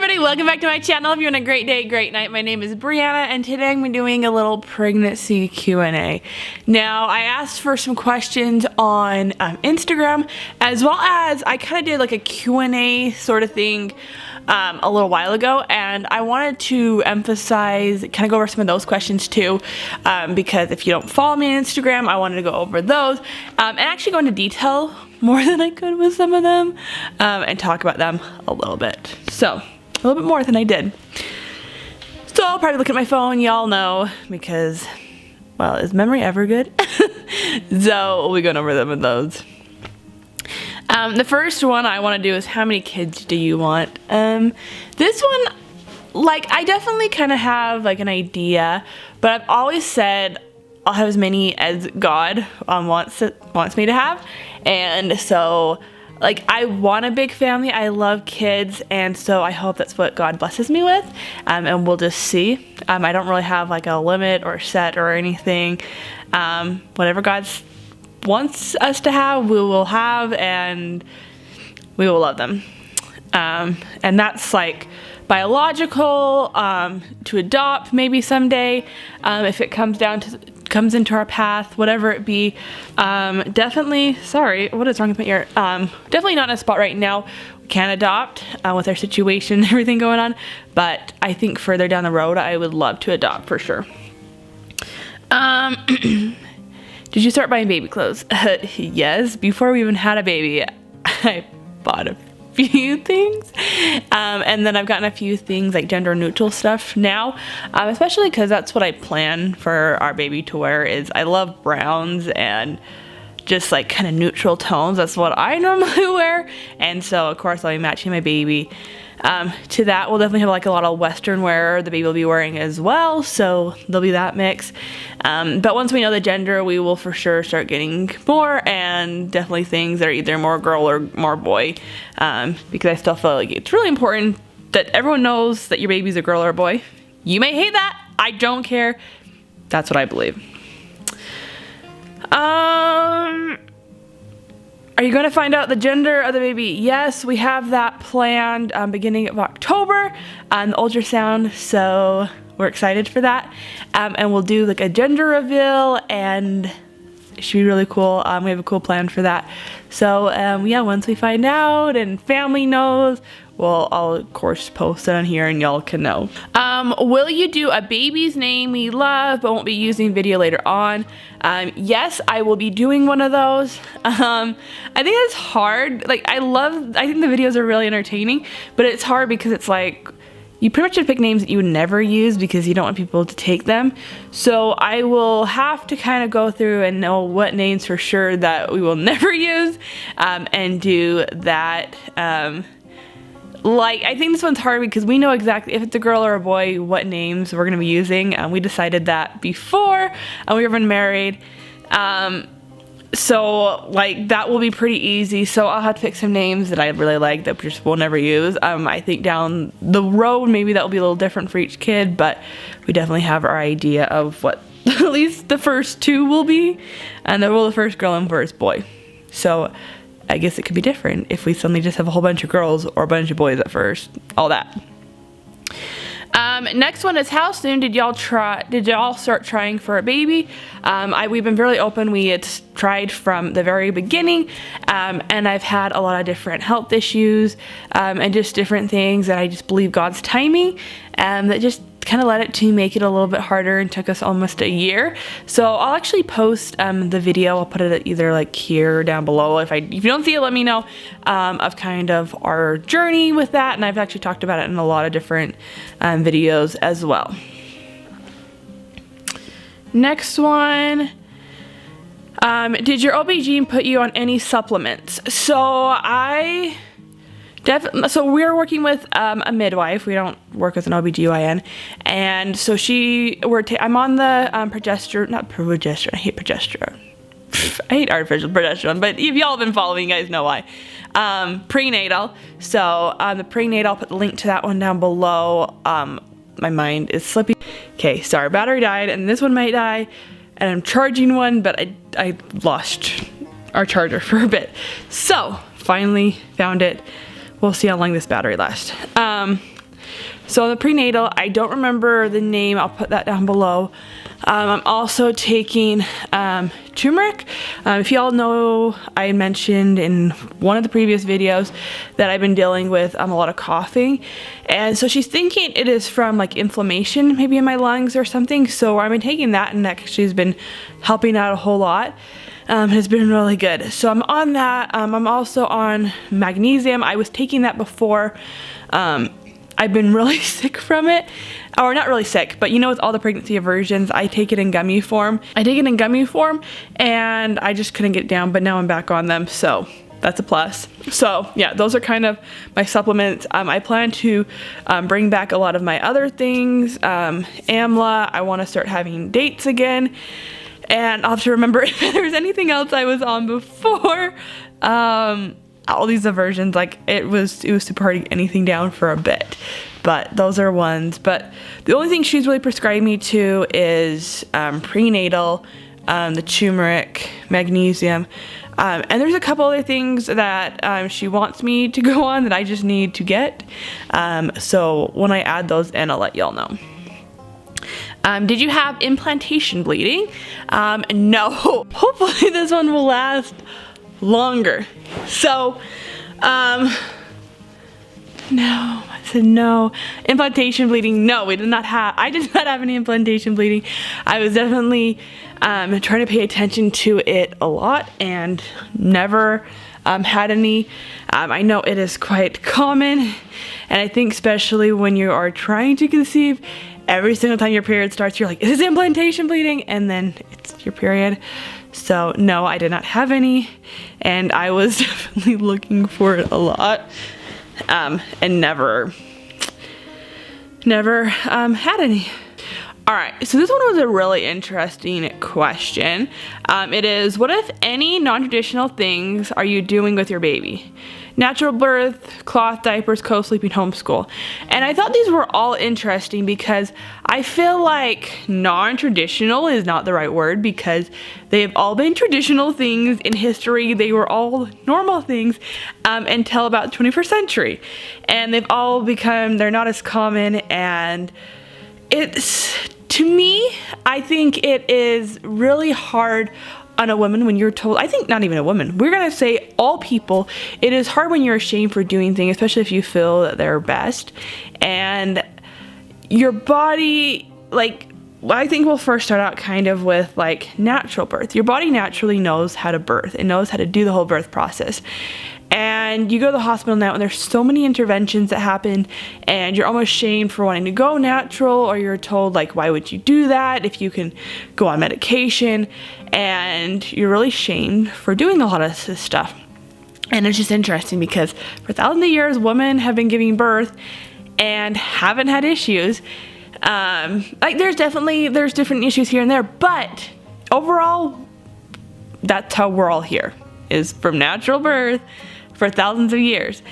everybody, welcome back to my channel. If you're having a great day, great night. My name is Brianna and today I'm doing a little pregnancy Q&A. Now I asked for some questions on Instagram, as well as I kind of did like a Q&A sort of thing a little while ago, and I wanted to emphasize, kind of go over some of those questions too, because if you don't follow me on Instagram, I wanted to go over those and actually go into detail more than I could with some of them, and talk about them a little bit. So, a little bit more than I did. So I'll probably look at my phone, y'all know, because, well, is memory ever good? So we'll be going over them with those. The first one I want to do is how many kids do you want? This one, like, I definitely kind of have like an idea, but I've always said I'll have as many as God wants me to have. And so, like, I want a big family. I love kids, and so I hope that's what God blesses me with, and we'll just see. I don't really have like a limit or set or anything. Whatever God wants us to have, we will have, and we will love them. And that's like biological, to adopt maybe someday, if it comes into our path, whatever it be. Definitely, sorry, what is wrong with my ear? Definitely not in a spot right now. We can adopt with our situation and everything going on, but I think further down the road I would love to adopt for sure. Did you start buying baby clothes? Yes, before we even had a baby, I bought a few things, and then I've gotten a few things like gender neutral stuff now, especially because that's what I plan for our baby to wear. Is I love browns and just like kind of neutral tones. That's what I normally wear, and so of course I'll be matching my baby to that. We'll definitely have like a lot of Western wear the baby will be wearing as well, so there'll be that mix. But once we know the gender, we will for sure start getting more, and definitely things that are either more girl or more boy, because I still feel like it's really important that everyone knows that your baby's a girl or a boy. You may hate that, I don't care. That's what I believe. Are you going to find out the gender of the baby? Yes, we have that planned beginning of October on the ultrasound, so we're excited for that. And we'll do like a gender reveal, and it should be really cool. We have a cool plan for that. So yeah, once we find out and family knows, I'll of course post it on here and y'all can know. Will you do a baby's name we love but won't be using video later on? Yes, I will be doing one of those. I think it's hard. Like, I think the videos are really entertaining, but it's hard because it's like, you pretty much have to pick names that you would never use because you don't want people to take them. So I will have to kind of go through and know what names for sure that we will never use, and do that. Like, I think this one's hard because we know exactly if it's a girl or a boy what names we're going to be using. We decided that before we were even married. So like that will be pretty easy. So I'll have to pick some names that I really like that just we'll never use. I think down the road maybe that will be a little different for each kid, but we definitely have our idea of what at least the first two will be, and then the first girl and first boy. So I guess it could be different if we suddenly just have a whole bunch of girls or a bunch of boys at first. All that. Next one is, how soon did y'all start trying for a baby? We've been really open. We had tried from the very beginning, and I've had a lot of different health issues, and just different things, and I just believe God's timing, that just kind of led it to make it a little bit harder and took us almost a year. So I'll actually post the video. I'll put it either like here or down below. If you don't see it, let me know, of kind of our journey with that, and I've actually talked about it in a lot of different videos as well. Next one. Did your OB-GYN put you on any supplements? So we're working with a midwife. We don't work with an OB-GYN. And so I'm on the progesterone. I hate progesterone. I hate artificial progesterone, but if y'all have been following, you guys know why. Prenatal. So the prenatal, I'll put the link to that one down below. My mind is slipping. Okay, sorry, battery died, and this one might die. And I'm charging one, but I lost our charger for a bit. So finally found it. We'll see how long this battery lasts. So the prenatal, I don't remember the name. I'll put that down below. I'm also taking turmeric. If y'all know, I mentioned in one of the previous videos that I've been dealing with a lot of coughing. And so she's thinking it is from like inflammation maybe in my lungs or something. So I've been taking that, and that she's been helping out a whole lot. Has been really good. So I'm on that. I'm also on magnesium. I was taking that before. I've been really sick from it, or not really sick, but you know, with all the pregnancy aversions, I take it in gummy form. And I just couldn't get it down, but now I'm back on them, so that's a plus. So yeah, those are kind of my supplements. I plan to bring back a lot of my other things. AMLA, I want to start having dates again, and I'll have to remember if there's anything else I was on before. All these aversions, like it was super hard to get anything down for a bit, but those are ones. But the only thing she's really prescribed me to is prenatal, the turmeric, magnesium, and there's a couple other things that she wants me to go on that I just need to get. So when I add those in, I'll let y'all know. Did you have implantation bleeding? No. Hopefully this one will last longer. So, no, I said no. Implantation bleeding, no, I did not have any implantation bleeding. I was definitely trying to pay attention to it a lot and never had any. I know it is quite common, and I think especially when you are trying to conceive, every single time your period starts, you're like, is this implantation bleeding? And then it's your period. So no, I did not have any, and I was definitely looking for it a lot, and never had any. All right, so this one was a really interesting question. It is, what if any non-traditional things are you doing with your baby? Natural birth, cloth, diapers, co-sleeping, homeschool. And I thought these were all interesting because I feel like non-traditional is not the right word, because they have all been traditional things in history. They were all normal things until about the 21st century. And they've all become, they're not as common, and it's, to me, I think it is really hard on a woman when you're told, I think not even a woman, we're gonna say all people, it is hard when you're ashamed for doing things, especially if you feel that they're best. And your body, like, I think we'll first start out kind of with like natural birth. Your body naturally knows how to birth. It knows how to do the whole birth process. And you go to the hospital now, and there's so many interventions that happen, and you're almost shamed for wanting to go natural, or you're told like, why would you do that if you can go on medication? And you're really shamed for doing a lot of this stuff. And it's just interesting because for thousands of years, women have been giving birth and haven't had issues. Like there's different issues here and there, but overall, that's how we're all here, is from natural birth for thousands of years.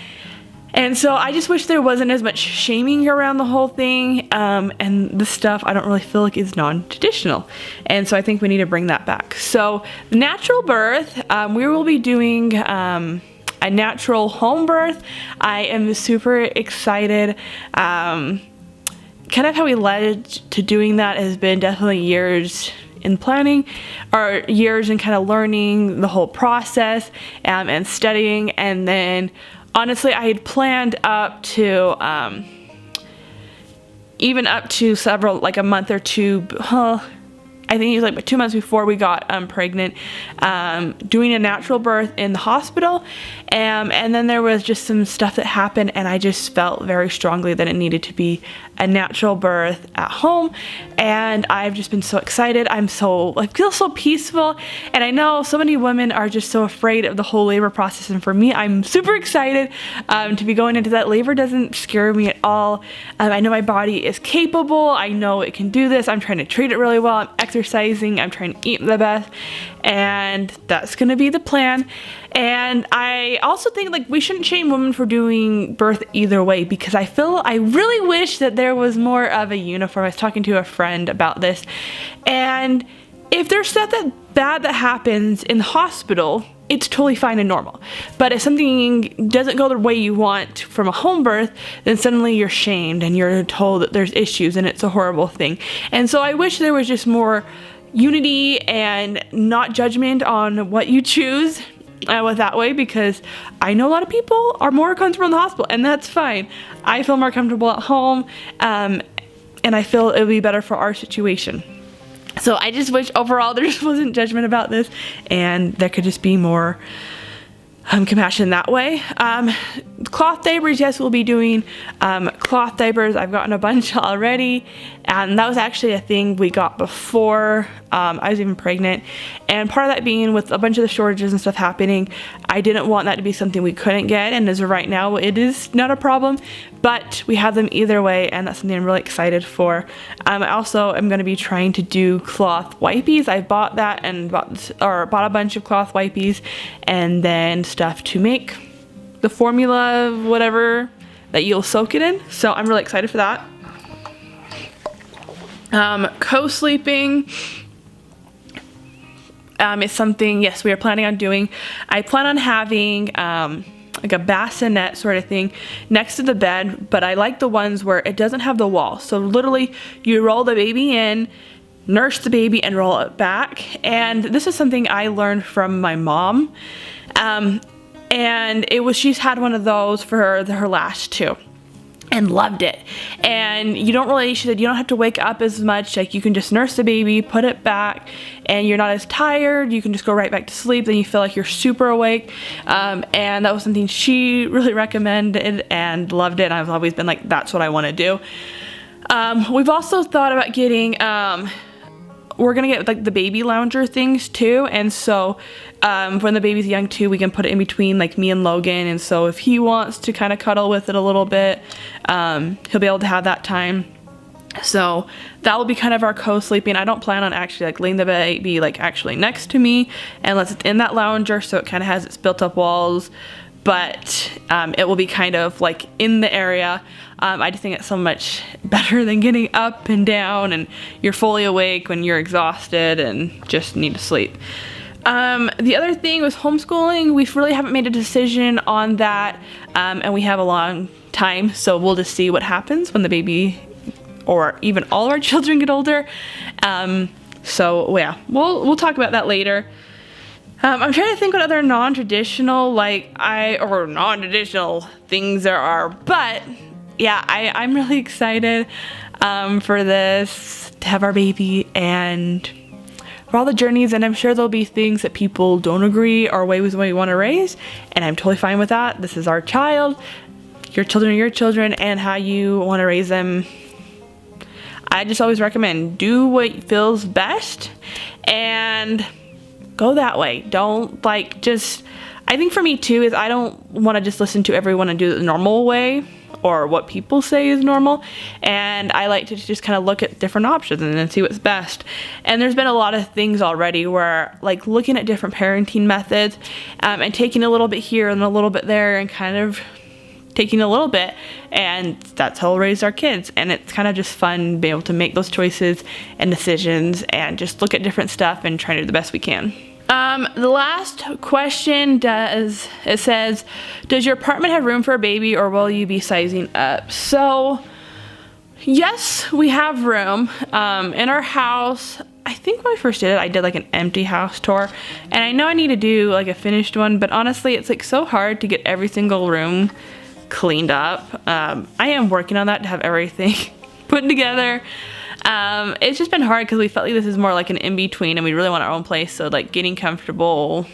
And so I just wish there wasn't as much shaming around the whole thing, and the stuff I don't really feel like is non-traditional. And so I think we need to bring that back. So natural birth, we will be doing a natural home birth. I am super excited. Kind of how we led to doing that has been definitely years in planning, or years in kind of learning the whole process and studying. And then honestly, I had planned up to even up to several, like a month or two, I think it was like 2 months before we got pregnant, doing a natural birth in the hospital. And then there was just some stuff that happened, and I just felt very strongly that it needed to be a natural birth at home. And I've just been so excited. I feel so peaceful. And I know so many women are just so afraid of the whole labor process. And for me, I'm super excited to be going into that. Labor doesn't scare me at all. I know my body is capable. I know it can do this. I'm trying to treat it really well. I'm exercising. I'm trying to eat the best. And that's going to be the plan. And I also think like we shouldn't shame women for doing birth either way, because I really wish that there was more of a uniform. I was talking to a friend about this, and if there's stuff bad that happens in the hospital, it's totally fine and normal. But if something doesn't go the way you want from a home birth, then suddenly you're shamed and you're told that there's issues and it's a horrible thing. And so I wish there was just more unity and not judgment on what you choose with that way, because I know a lot of people are more comfortable in the hospital, and that's fine. I feel more comfortable at home, and I feel it would be better for our situation. So I just wish overall there just wasn't judgment about this, and there could just be more compassion that way. Cloth diapers, yes, we'll be doing cloth diapers. I've gotten a bunch already, and that was actually a thing we got before I was even pregnant. And part of that being with a bunch of the shortages and stuff happening, I didn't want that to be something we couldn't get, and as of right now it is not a problem, but we have them either way, and that's something I'm really excited for. I also am going to be trying to do cloth wipies. I bought that and bought a bunch of cloth wipies, and then stuff to make the formula, whatever, that you'll soak it in. So I'm really excited for that. Co-sleeping is something, yes, we are planning on doing. I plan on having like a bassinet sort of thing next to the bed, but I like the ones where it doesn't have the wall. So literally you roll the baby in, nurse the baby, and roll it back. And this is something I learned from my mom. And she's had one of those for her last two and loved it. And she said you don't have to wake up as much. Like, you can just nurse the baby, put it back, and you're not as tired. You can just go right back to sleep. Then you feel like you're super awake. And that was something she really recommended and loved it. And I've always been like, that's what I want to do. We've also thought about getting, we're gonna get like the baby lounger things too, and so when the baby's young too, we can put it in between like me and Logan, and so if he wants to kind of cuddle with it a little bit, he'll be able to have that time. So that will be kind of our co-sleeping. I don't plan on actually like laying the baby like actually next to me unless it's in that lounger, so it kind of has its built up walls, but it will be kind of like in the area. I just think it's so much better than getting up and down and you're fully awake when you're exhausted and just need to sleep. The other thing was homeschooling. We really haven't made a decision on that, and we have a long time, so we'll just see what happens when the baby or even all of our children get older. So yeah, we'll talk about that later. I'm trying to think what other non-traditional non-traditional things there are, but yeah, I'm really excited for this, to have our baby and for all the journeys, and I'm sure there'll be things that people don't agree or ways we want to raise, and I'm totally fine with that. This is our child. Your children are your children, and how you want to raise them. I just always recommend do what feels best and go that way. Don't I think for me too is I don't want to just listen to everyone and do it the normal way or what people say is normal, and I like to just kind of look at different options and then see what's best. And there's been a lot of things already where like looking at different parenting methods and taking a little bit here and a little bit there and kind of taking a little bit, and that's how we'll raise our kids. And it's kind of just fun being able to make those choices and decisions and just look at different stuff and try to do the best we can. The last question says, does your apartment have room for a baby, or will you be sizing up? So yes, we have room. In our house, I think when I first did it, I did like an empty house tour, and I know I need to do like a finished one, but honestly, it's like so hard to get every single room cleaned up. I am working on that to have everything put together. It's just been hard because we felt like this is more like an in-between and we really want our own place, so like getting comfortable,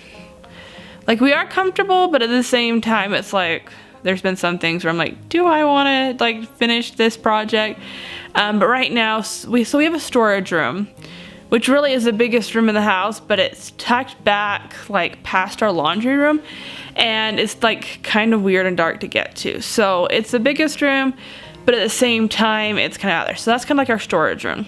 like we are comfortable, but at the same time it's like there's been some things where I'm like, do I want to like finish this project? But right now we have a storage room, which really is the biggest room in the house, but it's tucked back like past our laundry room, and it's like kind of weird and dark to get to. So it's the biggest room, but at the same time it's kind of out there. So that's kind of like our storage room.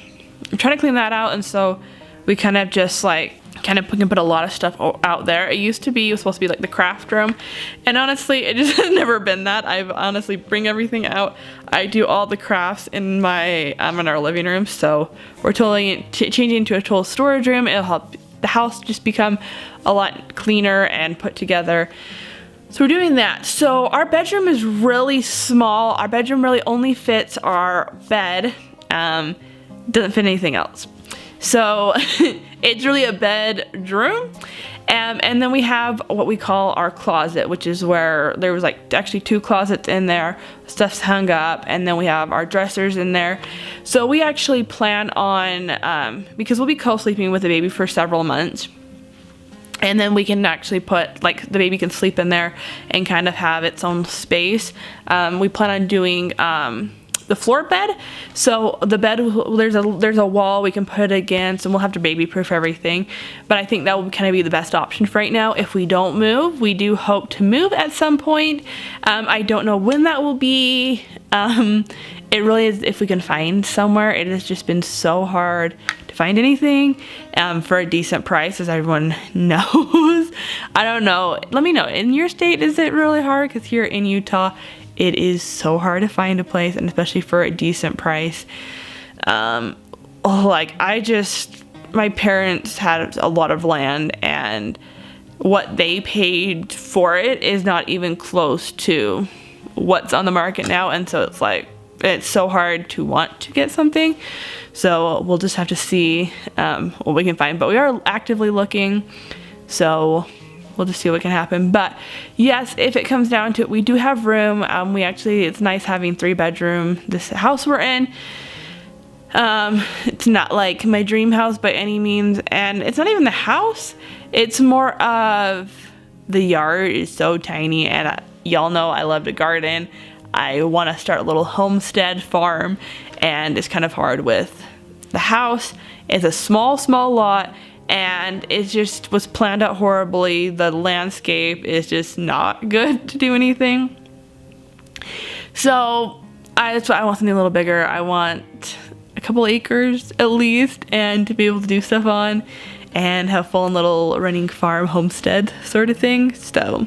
I'm trying to clean that out, and so we kind of just like can put a lot of stuff out there. It was supposed to be like the craft room, and honestly it just has never been that. I've honestly bring everything out. I do all the crafts in my in our living room, so we're totally changing into a total storage room. It'll help the house just become a lot cleaner and put together. So we're doing that. So our bedroom is really small. Our bedroom really only fits our bed. Doesn't fit anything else. So it's really a bedroom. And then we have what we call our closet, which is where there was like actually 2 closets in there. Stuff's hung up, and then we have our dressers in there. So we actually plan on, because we'll be co-sleeping with the baby for several months. And then we can actually put, like, the baby can sleep in there and kind of have its own space. We plan on doing the floor bed. So the bed, there's a wall we can put it against, and we'll have to baby proof everything. But I think that will kind of be the best option for right now if we don't move. We do hope to move at some point. I don't know when that will be. It really is if we can find somewhere. It has just been so hard to find anything for a decent price, as everyone knows. I don't know. Let me know. In your state, is it really hard? Because here in Utah, it is so hard to find a place, and especially for a decent price. My parents had a lot of land, and what they paid for it is not even close to what's on the market now, and so it's like, it's so hard to want to get something. So we'll just have to see what we can find, but we are actively looking, so we'll just see what can happen. But yes, if it comes down to it, we do have room. It's nice having 3-bedroom, this house we're in. It's not like my dream house by any means, and it's not even the house. It's more of the yard is so tiny, and y'all know I love to garden. I want to start a little homestead farm, and it's kind of hard with the house. It's a small lot, and it just was planned out horribly. The landscape is just not good to do anything. So that's why I want something a little bigger. I want a couple acres at least, and to be able to do stuff on and have full little running farm homestead sort of thing. So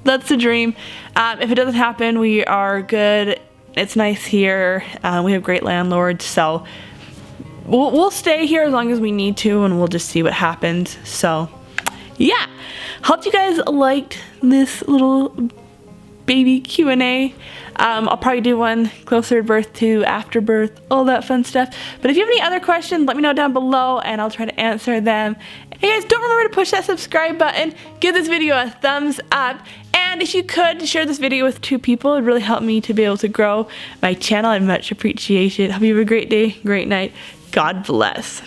that's the dream. If it doesn't happen, we are good. It's nice here. We have great landlords, so we'll stay here as long as we need to, and we'll just see what happens. So yeah, hope you guys liked this little baby Q&A. I'll probably do one closer to birth to after birth, all that fun stuff. But if you have any other questions, let me know down below, and I'll try to answer them. Hey guys, don't remember to push that subscribe button, give this video a thumbs up, and if you could share this video with 2 people, it would really help me to be able to grow my channel. I'd much appreciate it. Hope you have a great day, great night. God bless.